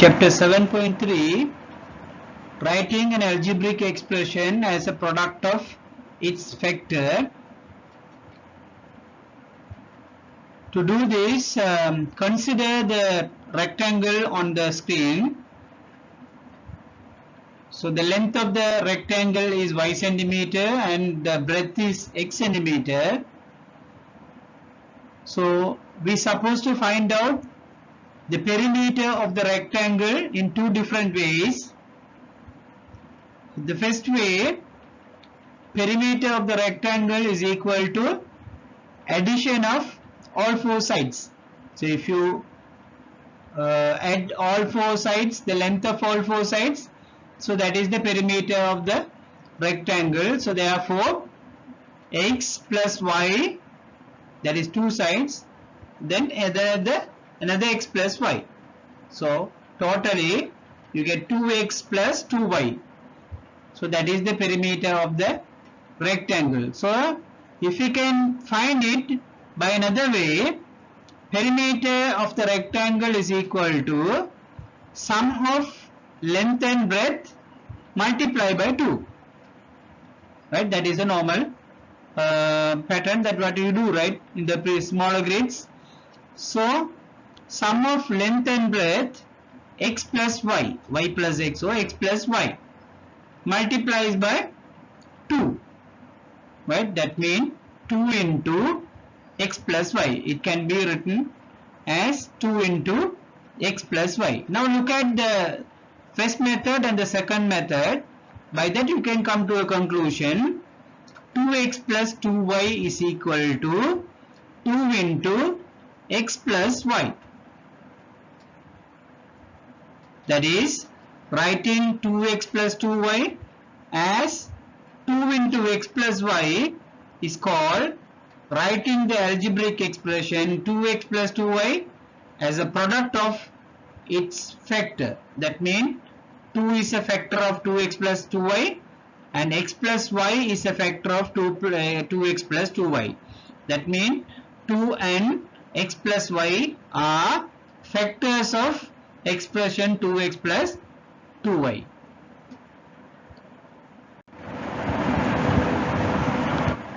Chapter 7.3, Writing an algebraic expression as a product of its factor. To do this, consider the rectangle on the screen. So the length of the rectangle is y centimeter and the breadth is x centimeter. So we supposed to find out the perimeter of the rectangle in two different ways. The first way, perimeter of the rectangle is equal to addition of all four sides. So if you add all four sides, the length of all four sides, so that is the perimeter of the rectangle. So therefore x plus y, that is two sides, then another x plus y. So totally you get 2x plus 2y. So that is the perimeter of the rectangle. So if we can find it by another way, perimeter of the rectangle is equal to sum of length and breadth multiplied by 2. Right? That is a normal pattern that what you do, right, in the smaller grids. So sum of length and breadth x plus y, y plus x, or x plus y multiplies by 2, right? That means 2 into x plus y. It can be written as 2 into x plus y. Now look at the first method and the second method. By that you can come to a conclusion. 2x plus 2y is equal to 2 into x plus y. That is, writing 2x plus 2y as 2 into x plus y is called writing the algebraic expression 2x plus 2y as a product of its factor. That means 2 is a factor of 2x plus 2y and x plus y is a factor of 2x plus 2y. That means 2 and x plus y are factors of expression 2x plus 2y.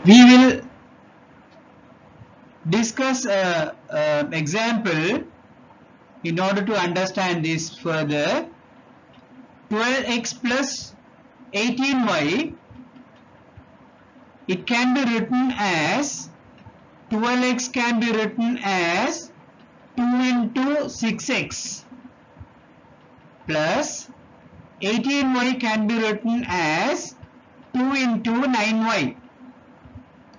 We will discuss an example in order to understand this further. 12x plus 18y, it can be written as 12x can be written as 2 into 6x plus 18y can be written as 2 into 9y.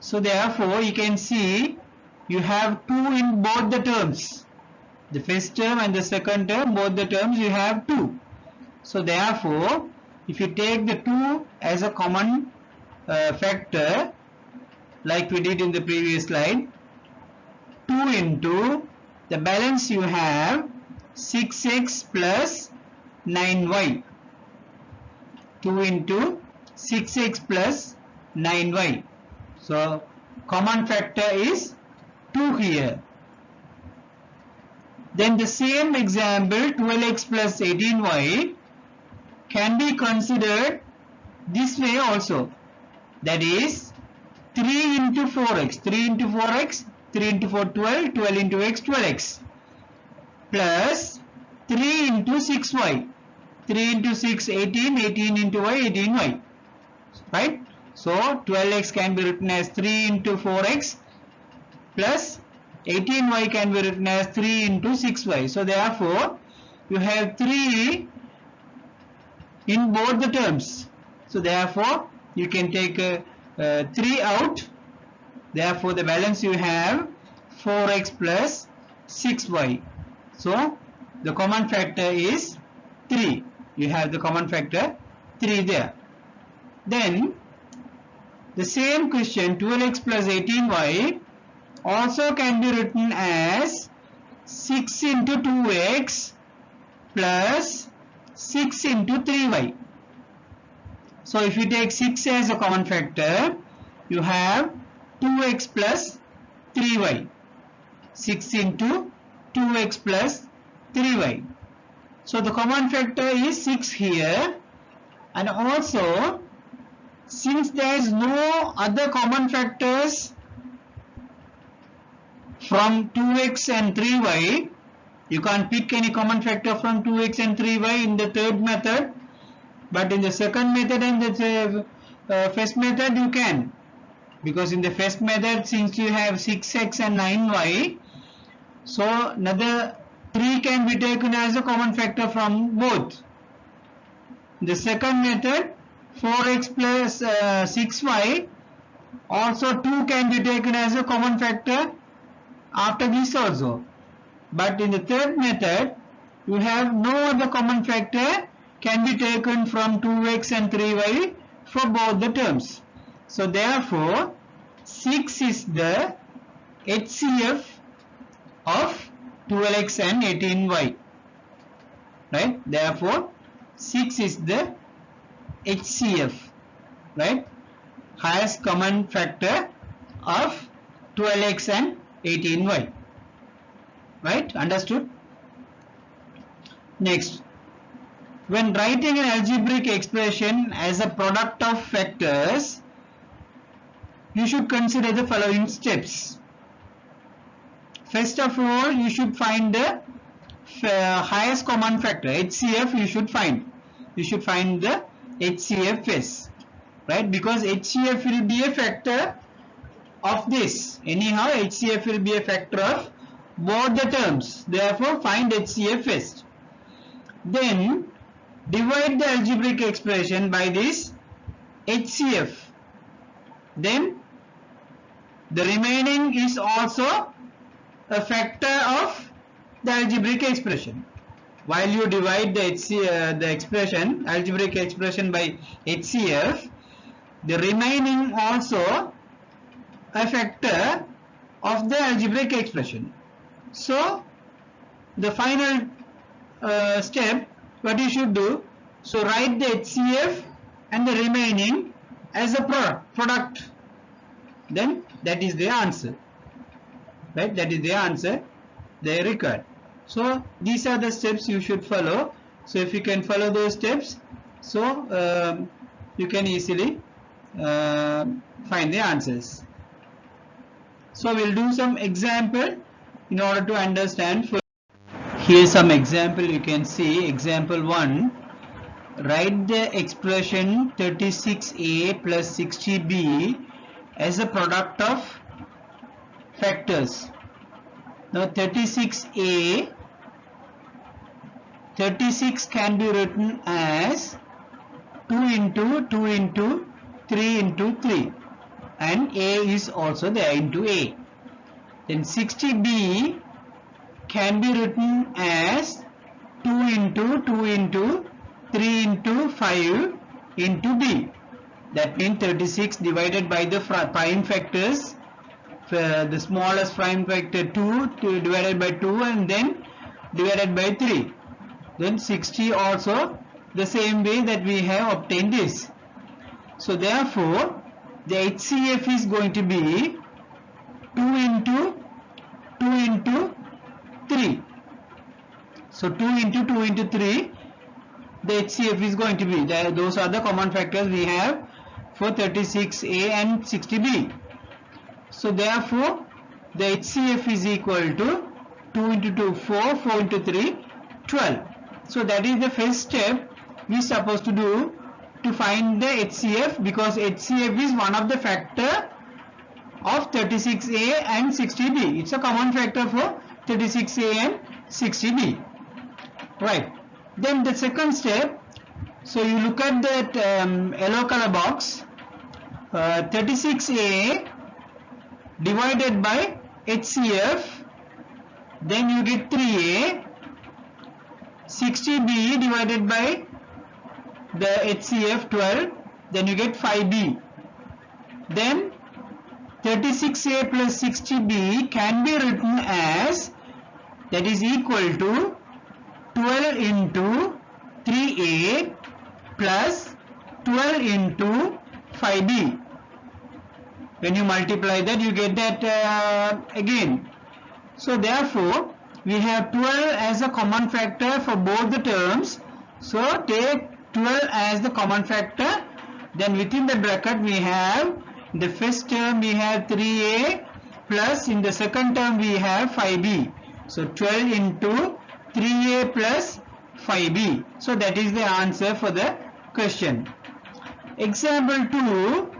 So therefore you can see you have 2 in both the terms. The first term and the second term, both the terms you have 2. So therefore if you take the 2 as a common factor like we did in the previous slide, 2 into the balance you have 6x plus 9y. 2 into 6x plus 9y. So common factor is 2 here. Then the same example 12x plus 18y can be considered this way also. That is 3 into 4x, 3 into 4x, 3 into 4 12, 12 into x 12x plus 3 into 6y, 3 into 6 18, 18 into y 18y, right? So 12x can be written as 3 into 4x plus 18y can be written as 3 into 6y. So therefore you have 3 in both the terms. So therefore you can take 3 out. Therefore the balance you have 4x plus 6y. So the common factor is 3. You have the common factor 3 there. Then the same question 12x plus 18y also can be written as 6 into 2x plus 6 into 3y. So if you take 6 as a common factor, you have 2x plus 3y. 6 into 2x plus 3y. So the common factor is 6 here, and also since there is no other common factors from 2x and 3y, you can't pick any common factor from 2x and 3y in the third method, but in the second method and the first method you can, because in the first method since you have 6x and 9y, so another 3 can be taken as a common factor from both. The second method 4x plus 6y, also 2 can be taken as a common factor after this also. But in the third method you have no other common factor can be taken from 2x and 3y for both the terms. So therefore 6 is the HCF of 12x and 18y, right? Therefore 6 is the HCF, right? Highest common factor of 12x and 18y, right? Understood? Next, when writing an algebraic expression as a product of factors, you should consider the following steps. First of all, you should find the highest common factor, HCF. You should find the HCF first, right? Because HCF will be a factor of this. Anyhow, HCF will be a factor of both the terms. Therefore, find HCF first. Then divide the algebraic expression by this HCF. Then the remaining is also a factor of the algebraic expression. While you divide the algebraic expression by HCF, the remaining also a factor of the algebraic expression. So the final step, what you should do, so write the HCF and the remaining as a product, then that is the answer, right? That is the answer they required. So these are the steps you should follow. So if you can follow those steps, so you can easily find the answers. So we'll do some example in order to understand. Here's some example. You can see example 1. Write the expression 36a plus 60b as a product of factors. Now 36 can be written as 2 into 2 into 3 into 3, and a is also there into a. Then 60b can be written as 2 into 2 into 3 into 5 into b. That means 36 divided by the prime factors, the smallest prime factor 2 divided by 2 and then divided by 3. Then 60 also the same way that we have obtained this. So therefore the HCF is going to be 2 into 2 into 3. So 2 into 2 into 3, the HCF is going to be, those are the common factors we have for 36a and 60b. So therefore the HCF is equal to 2 into 2 4, 4 into 3 12. So that is the first step we are supposed to do to find the HCF, because HCF is one of the factor of 36a and 60b. It's a common factor for 36a and 60b, right? Then the second step, so you look at that yellow color box, 36a divided by HCF, then you get 3a, 60b divided by the HCF 12, then you get 5b. Then 36a plus 60b can be written as, that is equal to 12 into 3a plus 12 into 5b. When you multiply that, you get that again. So therefore we have 12 as a common factor for both the terms. So take 12 as the common factor. Then within the bracket we have, in the first term we have 3a plus in the second term we have 5b. So 12 into 3a plus 5b. So that is the answer for the question. Example 2,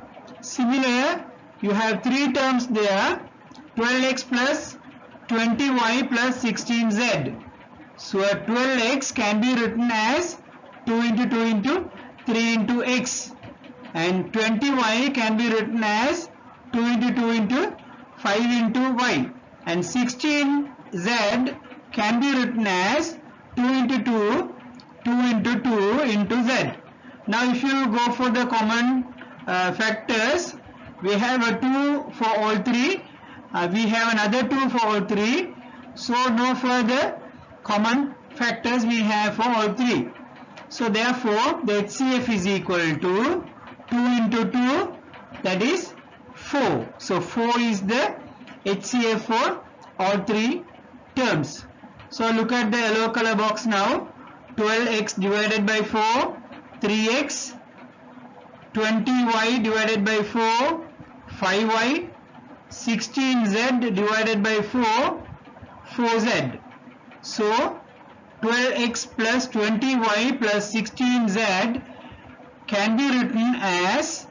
similar, you have three terms there, 12x plus 20y plus 16z. So 12x can be written as 2 into 2 into 3 into x, and 20y can be written as 2 into 2 into 5 into y, and 16z can be written as 2 into 2 into 2 into z. Now if you go for the common factors, we have a 2 for all three, we have another 2 for all three, so no further common factors we have for all three. So therefore the HCF is equal to 2 into 2, that is 4. So 4 is the HCF for all three terms. So look at the yellow color box now. 12x divided by 4, 3x, 20y divided by 4, 5y, 16z divided by 4, 4z. So 12x plus 20y plus 16z can be written as,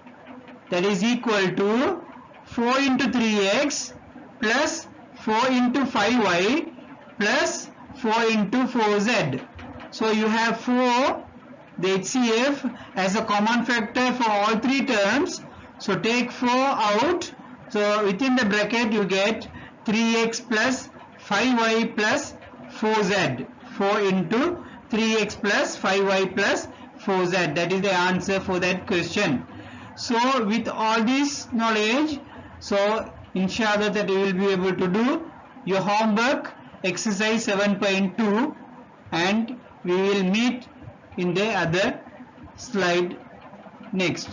that is equal to 4 into 3x plus 4 into 5y plus 4 into 4z. So you have 4, the HCF as a common factor for all three terms. So take 4 out. So within the bracket you get 3x plus 5y plus 4z. 4 into 3x plus 5y plus 4z. That is the answer for that question. So with all this knowledge, so inshallah that you will be able to do your homework exercise 7.2, and we will meet in the other slide next.